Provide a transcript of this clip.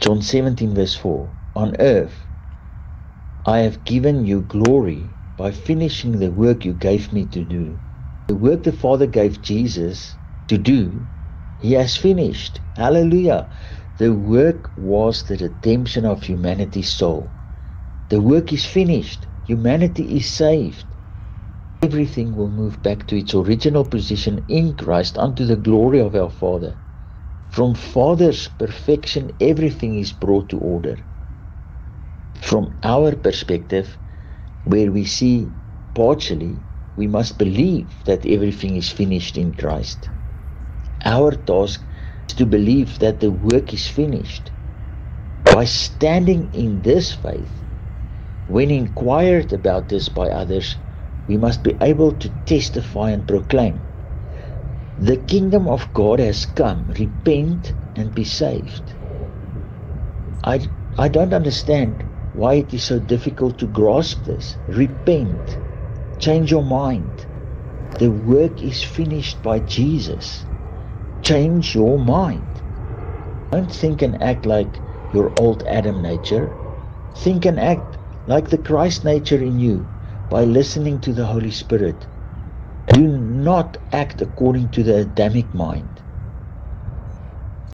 John 17 verse 4. On earth, I have given you glory by finishing the work you gave me to do. The work the Father gave Jesus to do, he has finished. Hallelujah. The work was the redemption of humanity's soul. The work is finished. Humanity is saved. Everything will move back to its original position in Christ unto the glory of our Father. From Father's perfection, everything is brought to order. From our perspective, where we see partially, we must believe that everything is finished in Christ. Our task is to believe that the work is finished. By standing in this faith, when inquired about this by others, we must be able to testify and proclaim, the kingdom of God has come, repent and be saved. I don't understand why it is so difficult to grasp this. Repent, change your mind. The work is finished by Jesus. Change your mind. Don't think and act like your old Adam nature. Think and act like the Christ nature in you by listening to the Holy Spirit. Do not act according to the Adamic mind.